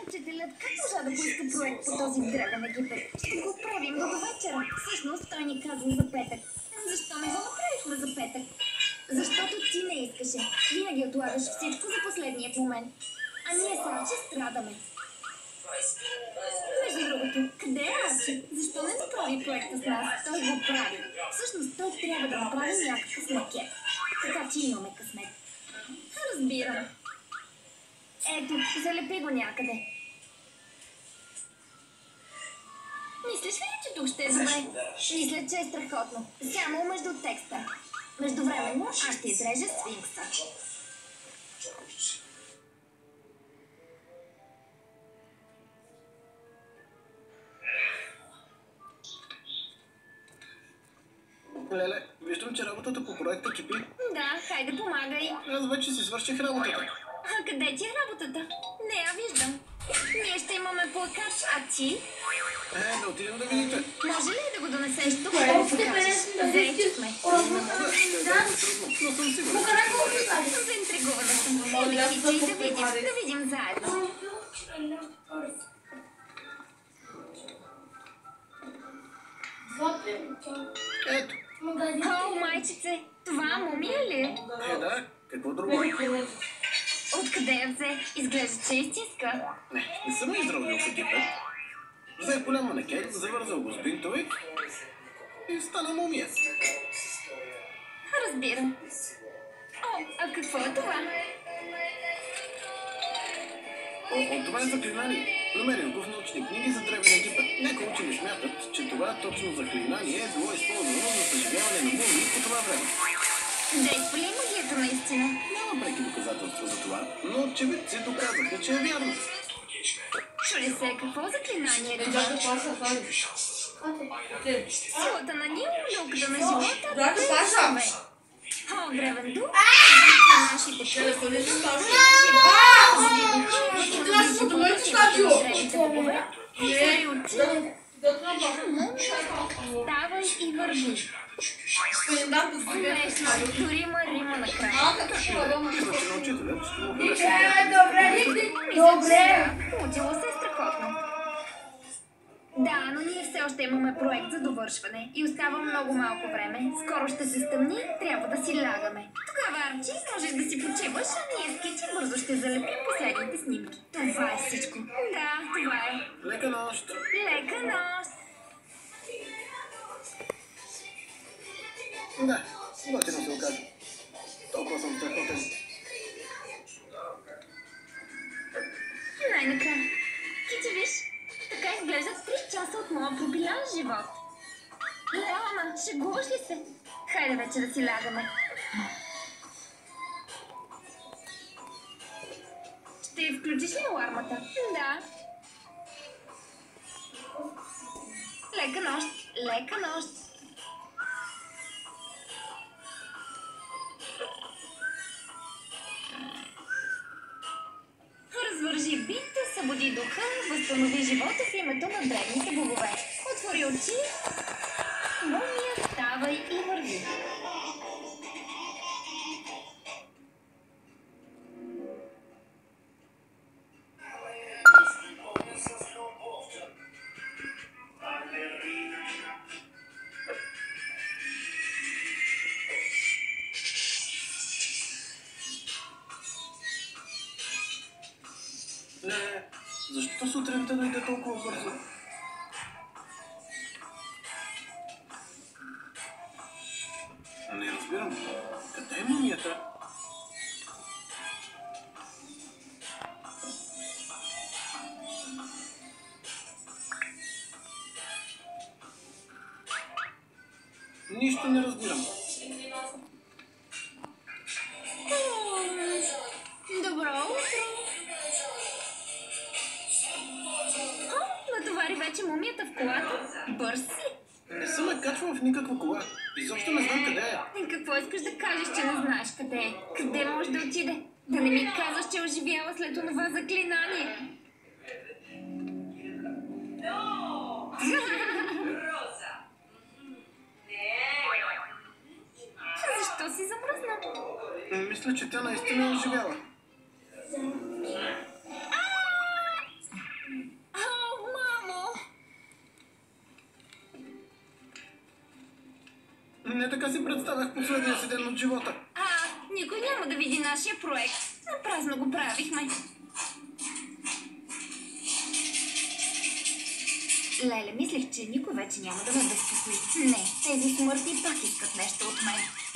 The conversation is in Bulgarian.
Учителят как можа да поиска проект по този древен Египет? Ще го правим до вечера. Всъщност той ни каза за петък. Защо не го направихме за петък? Защото ти не искаше. Винаги отлагаш всичко за последният момент. А ние с Арчи страдаме. Между другото, къде е Арчи? Защо не направи проекта с нас? Той го прави. Всъщност той трябва да направи някакъв макет. Така че имаме късмет. Разбирам. Ето, залепи го някъде. Мислиш ли, че тук ще е добре? Мисля, че е страхотно. Само между текста. Междувременно аз ще изрежа сфинкса. Леле, виждам, че работата по проекта кипи. Да, хайде помагай. Аз вече си свърших работата. А къде ти е работата? Не я виждам. Ние ще имаме плакат, а ти? Да отидем да видите. Може ли да го донесеш тук? Да го покажеш? Заети сме. Но съм сигурен. Заинтригувана съм. Да видим заедно. Ето. О, майчице, това мумия ли е? Да. Какво друго? Откъде я взе? Изглежда, че е истинска. Не съм я изравнил в Египет. Взе голям манекен, завързал го с бинтове и стана мумия. Разбирам. О, а какво е това? Това е заклинание. Намерих го в научни книги за древен Египет. Някои учени смятат, че това точно заклинание е било използвано за съживяване на мумии по това време. Действа ли магията наистина? Няма преки доказателства за това, но очевидци доказаха, че е вярно. Чули се, какво заклинание е това? Силата на Нилюката на живота да е. О, древен дух! Нашите Ставай и върви. Смешно, дори има рима накрая. Добре. Получило се страхотно. Да, но ние все още имаме проект за довършване и остава много малко време. Скоро ще се стъмни, трябва да си лягаме. Тогава, Арчи, можеш да си почиваш, а ние с Кити бързо ще залепим последните снимки. Това е всичко. Да, това е. Лека нощ. Лека нощ. Да, готино се окаже. Толкова съм страхотен. Най-накрая. Кити, виж, така изглеждат 3 часа от моя пропилян живот. Леона, шегуваш ли се? Хайде вече да си лягаме. Ще включиш ли алармата? Да. Лека нощ, лека нощ. Развържи бинта, събуди духа, възстанови живота в името на древните богове. Отвори очи, мумия, ставай и върви. Защо сутринта дойде толкова бързо? Не разбирам. Къде е мумията? Нищо не разбирам. Добро утро! Натовари вече мумията в колата. Бърз си! Не съм ме качвал в никаква кола. Изобщо не знам къде е. Какво искаш да кажеш, че не знаеш къде е? Къде може да отиде? Да не ми казваш, че оживява след онова заклинание. Защо си замръзна? Мисля, че тя наистина е оживяла. Не така си представях последния си ден от живота. Никой няма да види нашия проект. Напразно го правихме. Леле, мислех, че никой вече няма да ме безпокои. Не, тези смърти пак искат нещо от мен.